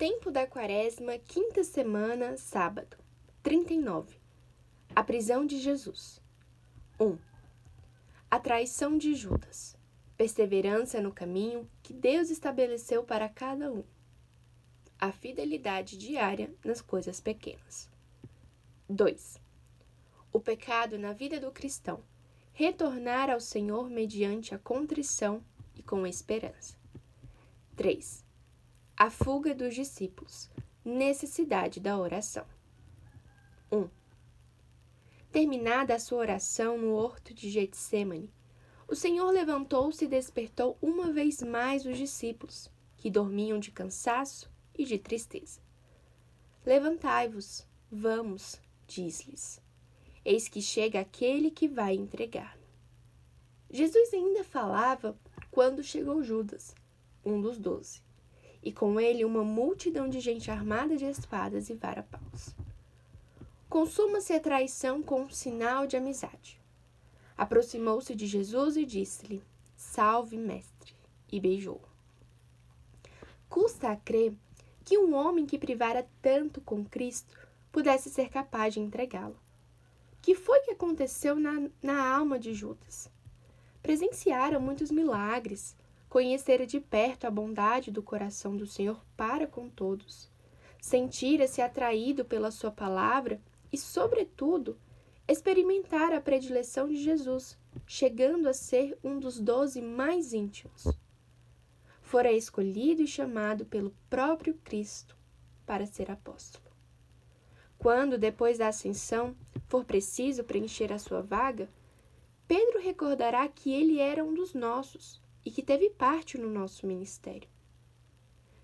Tempo da Quaresma, quinta semana, sábado, 39. A prisão de Jesus. 1. A traição de Judas. Perseverança no caminho que Deus estabeleceu para cada um. A fidelidade diária nas coisas pequenas. 2. O pecado na vida do cristão. Retornar ao Senhor mediante a contrição e com esperança. 3. A fuga dos discípulos. Necessidade da oração. 1. Terminada a sua oração no horto de Getsêmani, o Senhor levantou-se e despertou uma vez mais os discípulos, que dormiam de cansaço e de tristeza. Levantai-vos, vamos, diz-lhes. Eis que chega aquele que vai entregar-me. Jesus ainda falava quando chegou Judas, um dos 12, e com ele uma multidão de gente armada de espadas e vara-paus. Consuma-se a traição com um sinal de amizade. Aproximou-se de Jesus e disse-lhe: Salve, mestre, e beijou-o. Custa a crer que um homem que privara tanto com Cristo pudesse ser capaz de entregá-lo. Que foi que aconteceu na alma de Judas? Presenciara muitos milagres, conhecera de perto a bondade do coração do Senhor para com todos, sentira-se atraído pela sua palavra e, sobretudo, experimentara a predileção de Jesus, chegando a ser um dos 12 mais íntimos. Fora escolhido e chamado pelo próprio Cristo para ser apóstolo. Quando, depois da ascensão, for preciso preencher a sua vaga, Pedro recordará que ele era um dos nossos e que teve parte no nosso ministério.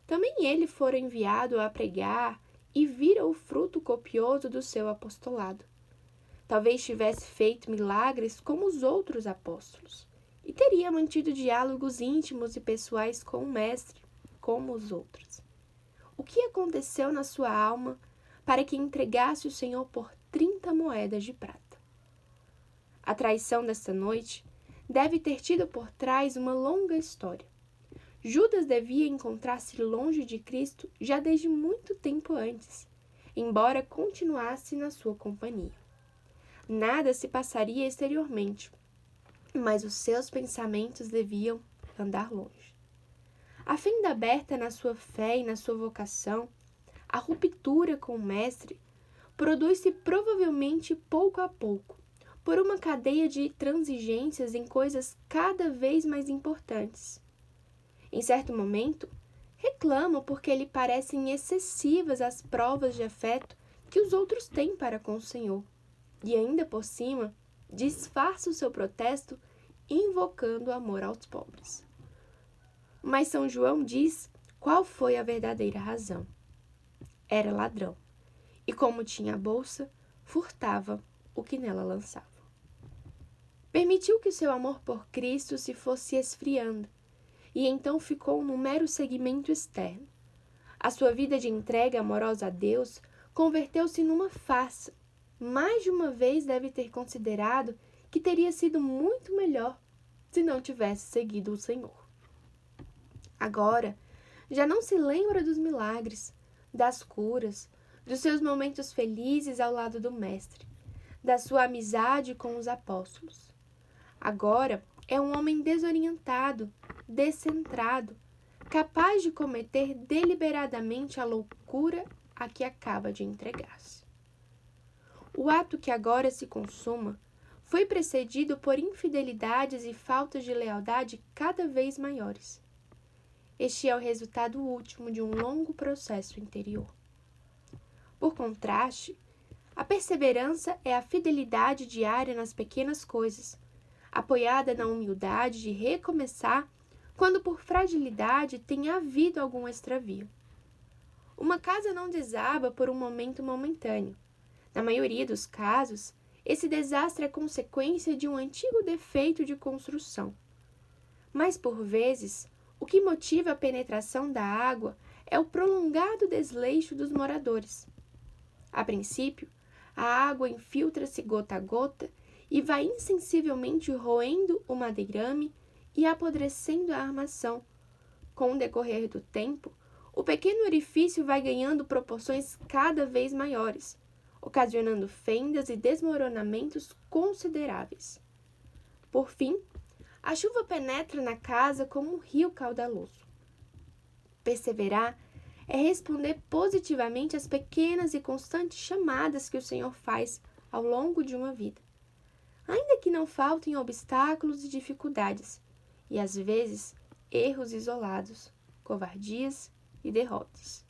Também ele fora enviado a pregar e vira o fruto copioso do seu apostolado. Talvez tivesse feito milagres como os outros apóstolos e teria mantido diálogos íntimos e pessoais com o Mestre, como os outros. O que aconteceu na sua alma para que entregasse o Senhor por 30 moedas de prata? A traição desta noite deve ter tido por trás uma longa história. Judas devia encontrar-se longe de Cristo já desde muito tempo antes, embora continuasse na sua companhia. Nada se passaria exteriormente, mas os seus pensamentos deviam andar longe. A fenda aberta na sua fé e na sua vocação, a ruptura com o Mestre, produz-se provavelmente pouco a pouco, por uma cadeia de transigências em coisas cada vez mais importantes. Em certo momento, reclama porque lhe parecem excessivas as provas de afeto que os outros têm para com o Senhor, e ainda por cima, disfarça o seu protesto invocando o amor aos pobres. Mas São João diz qual foi a verdadeira razão. Era ladrão, e como tinha a bolsa, furtava o que nela lançava. Permitiu que o seu amor por Cristo se fosse esfriando, e então ficou num mero seguimento externo. A sua vida de entrega amorosa a Deus converteu-se numa farsa. Mais de uma vez deve ter considerado que teria sido muito melhor se não tivesse seguido o Senhor. Agora, já não se lembra dos milagres, das curas, dos seus momentos felizes ao lado do Mestre, da sua amizade com os apóstolos. Agora é um homem desorientado, descentrado, capaz de cometer deliberadamente a loucura a que acaba de entregar-se. O ato que agora se consuma foi precedido por infidelidades e faltas de lealdade cada vez maiores. Este é o resultado último de um longo processo interior. Por contraste, a perseverança é a fidelidade diária nas pequenas coisas, apoiada na humildade de recomeçar quando por fragilidade tem havido algum extravio. Uma casa não desaba por um momento momentâneo. Na maioria dos casos, esse desastre é consequência de um antigo defeito de construção. Mas, por vezes, o que motiva a penetração da água é o prolongado desleixo dos moradores. A princípio, a água infiltra-se gota a gota e vai insensivelmente roendo o madeirame e apodrecendo a armação. Com o decorrer do tempo, o pequeno orifício vai ganhando proporções cada vez maiores, ocasionando fendas e desmoronamentos consideráveis. Por fim, a chuva penetra na casa como um rio caudaloso. Perseverar é responder positivamente às pequenas e constantes chamadas que o Senhor faz ao longo de uma vida, ainda que não faltem obstáculos e dificuldades, e às vezes erros isolados, covardias e derrotas.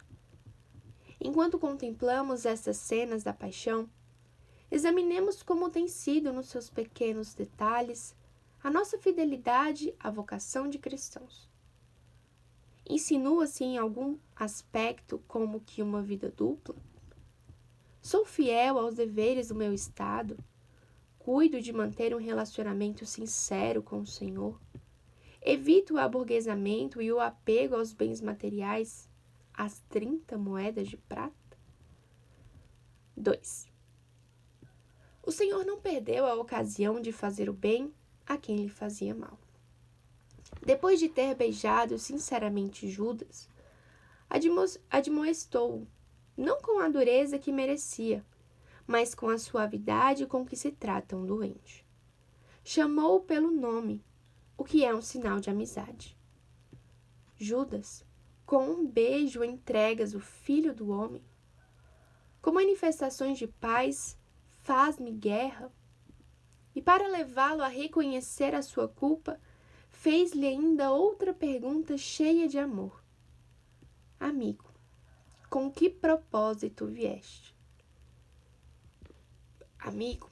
Enquanto contemplamos essas cenas da paixão, examinemos como tem sido nos seus pequenos detalhes a nossa fidelidade à vocação de cristãos. Insinua-se em algum aspecto como que uma vida dupla? Sou fiel aos deveres do meu estado? Cuido de manter um relacionamento sincero com o Senhor? Evito o aburguesamento e o apego aos bens materiais, as 30 moedas de prata? 2. O Senhor não perdeu a ocasião de fazer o bem a quem lhe fazia mal. Depois de ter beijado sinceramente Judas, admoestou-o, não com a dureza que merecia, mas com a suavidade com que se trata um doente. Chamou-o pelo nome, o que é um sinal de amizade. Judas, com um beijo entregas o Filho do Homem? Com manifestações de paz, faz-me guerra? E para levá-lo a reconhecer a sua culpa, fez-lhe ainda outra pergunta cheia de amor. Amigo, com que propósito vieste? Amigo,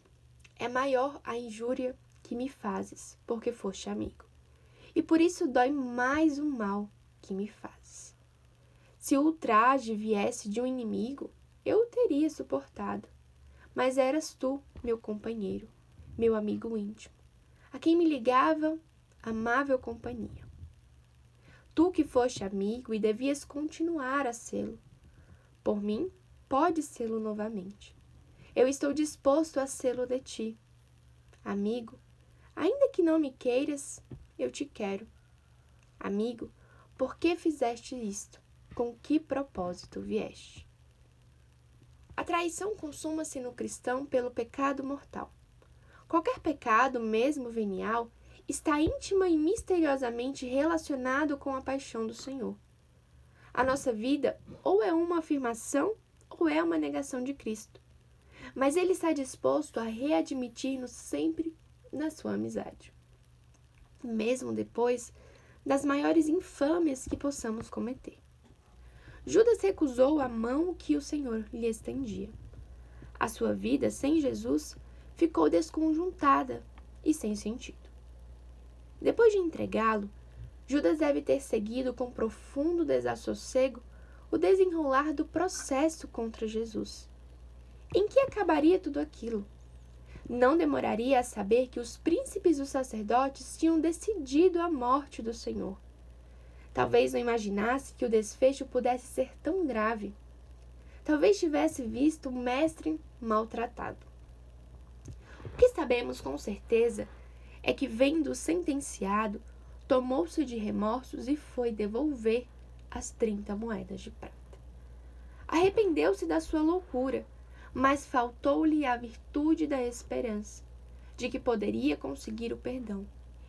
é maior a injúria que me fazes, porque foste amigo. E por isso dói mais o mal que me fazes. Se o ultraje viesse de um inimigo, eu o teria suportado. Mas eras tu, meu companheiro, meu amigo íntimo, a quem me ligava amável companhia. Tu que foste amigo e devias continuar a sê-lo. Por mim, podes sê-lo novamente. Eu estou disposto a sê-lo de ti. Amigo, ainda que não me queiras, eu te quero. Amigo, por que fizeste isto? Com que propósito vieste? A traição consuma-se no cristão pelo pecado mortal. Qualquer pecado, mesmo venial, está íntima e misteriosamente relacionado com a paixão do Senhor. A nossa vida ou é uma afirmação ou é uma negação de Cristo. Mas Ele está disposto a readmitir-nos sempre na sua amizade, mesmo depois das maiores infâmias que possamos cometer. Judas recusou a mão que o Senhor lhe estendia. A sua vida sem Jesus ficou desconjuntada e sem sentido. Depois de entregá-lo, Judas deve ter seguido com profundo desassossego o desenrolar do processo contra Jesus. Em que acabaria tudo aquilo? Não demoraria a saber que os príncipes dos sacerdotes tinham decidido a morte do Senhor. Talvez não imaginasse que o desfecho pudesse ser tão grave. Talvez tivesse visto o mestre maltratado. O que sabemos com certeza é que, vendo o sentenciado, tomou-se de remorsos e foi devolver as 30 moedas de prata. Arrependeu-se da sua loucura, mas faltou-lhe a virtude da esperança, de que poderia conseguir o perdão,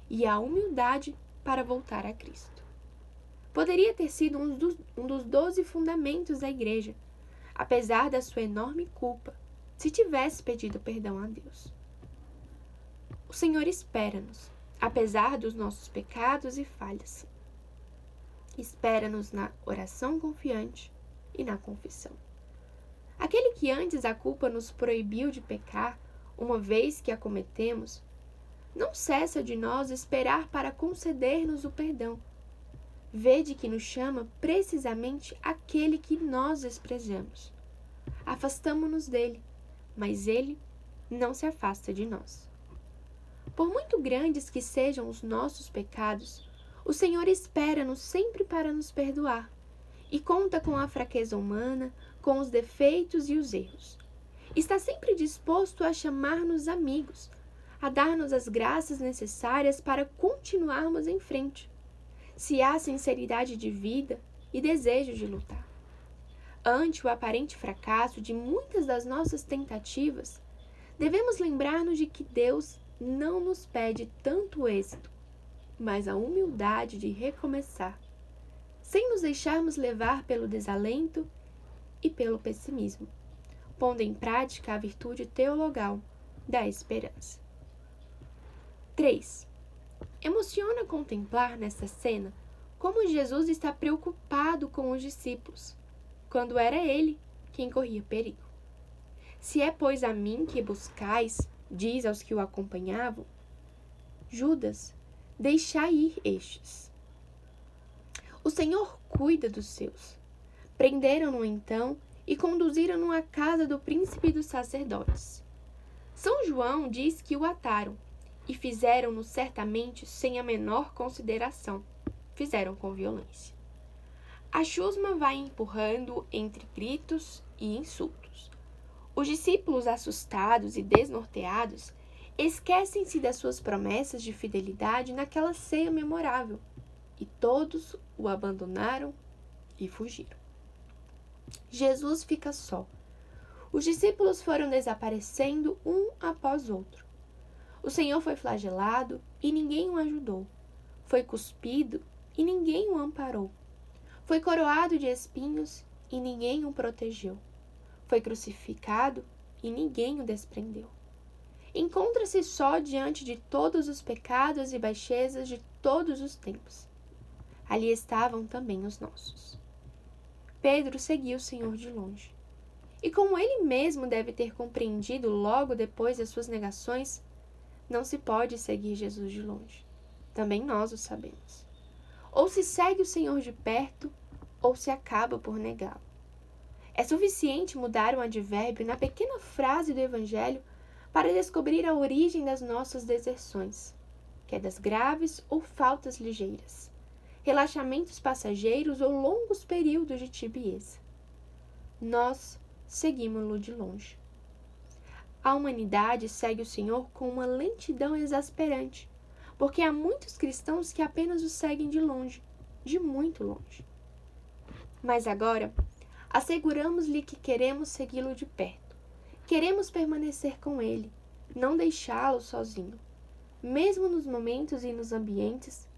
e a humildade para voltar a Cristo. Poderia ter sido um dos 12 fundamentos da igreja, apesar da sua enorme culpa, se tivesse pedido perdão a Deus. O Senhor espera-nos, apesar dos nossos pecados e falhas. Espera-nos na oração confiante e na confissão. Aquele que antes a culpa nos proibiu de pecar, uma vez que a cometemos, não cessa de nós esperar para conceder-nos o perdão. Vede que nos chama precisamente aquele que nós desprezamos. Afastamo-nos dele, mas ele não se afasta de nós. Por muito grandes que sejam os nossos pecados, o Senhor espera-nos sempre para nos perdoar e conta com a fraqueza humana, com os defeitos e os erros. Está sempre disposto a chamar-nos amigos, a dar-nos as graças necessárias para continuarmos em frente. Se há sinceridade de vida e desejo de lutar. Ante o aparente fracasso de muitas das nossas tentativas, devemos lembrar-nos de que Deus não nos pede tanto êxito, mas a humildade de recomeçar, sem nos deixarmos levar pelo desalento e pelo pessimismo, pondo em prática a virtude teologal da esperança. 3. Emociona contemplar nessa cena como Jesus está preocupado com os discípulos, quando era ele quem corria perigo. Se é, pois, a mim que buscais, diz aos que o acompanhavam, Judas, deixai ir estes. O Senhor cuida dos seus. Prenderam-no então e conduziram-no à casa do príncipe dos sacerdotes. São João diz que o ataram e fizeram-no certamente sem a menor consideração. Fizeram com violência. A chusma vai empurrando entre gritos e insultos. Os discípulos, assustados e desnorteados, esquecem-se das suas promessas de fidelidade naquela ceia memorável, e todos o abandonaram e fugiram. Jesus fica só. Os discípulos foram desaparecendo um após outro. O Senhor foi flagelado e ninguém o ajudou. Foi cuspido e ninguém o amparou. Foi coroado de espinhos e ninguém o protegeu. Foi crucificado e ninguém o desprendeu. Encontra-se só diante de todos os pecados e baixezas de todos os tempos. Ali estavam também os nossos. Pedro seguiu o Senhor de longe. E como ele mesmo deve ter compreendido logo depois das suas negações, não se pode seguir Jesus de longe. Também nós o sabemos. Ou se segue o Senhor de perto, ou se acaba por negá-lo. É suficiente mudar um advérbio na pequena frase do Evangelho para descobrir a origem das nossas deserções, quedas graves ou faltas ligeiras, relaxamentos passageiros ou longos períodos de tibieza. Nós seguimos-lo de longe. A humanidade segue o Senhor com uma lentidão exasperante, porque há muitos cristãos que apenas o seguem de longe, de muito longe. Mas agora, asseguramos-lhe que queremos segui-lo de perto. Queremos permanecer com ele, não deixá-lo sozinho, mesmo nos momentos e nos ambientes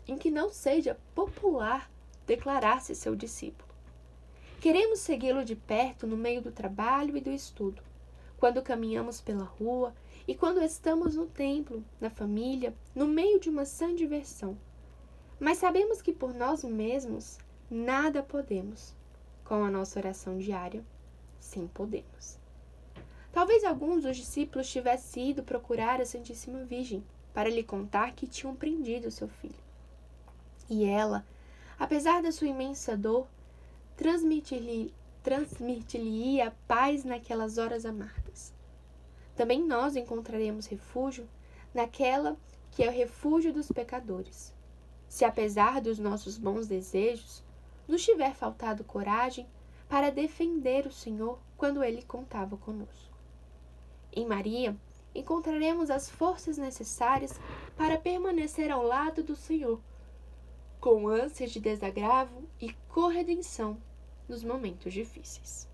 em que não seja popular declarar-se seu discípulo. Queremos segui-lo de perto no meio do trabalho e do estudo, quando caminhamos pela rua e quando estamos no templo, na família, no meio de uma sã diversão. Mas sabemos que por nós mesmos nada podemos. Com a nossa oração diária, sim podemos. Talvez alguns dos discípulos tivessem ido procurar a Santíssima Virgem para lhe contar que tinham prendido seu filho. E ela, apesar da sua imensa dor, transmitir-lhe-ia paz naquelas horas amargas. Também nós encontraremos refúgio naquela que é o refúgio dos pecadores. Se apesar dos nossos bons desejos, nos tiver faltado coragem para defender o Senhor quando Ele contava conosco. Em Maria, encontraremos as forças necessárias para permanecer ao lado do Senhor, com ânsias de desagravo e corredenção nos momentos difíceis.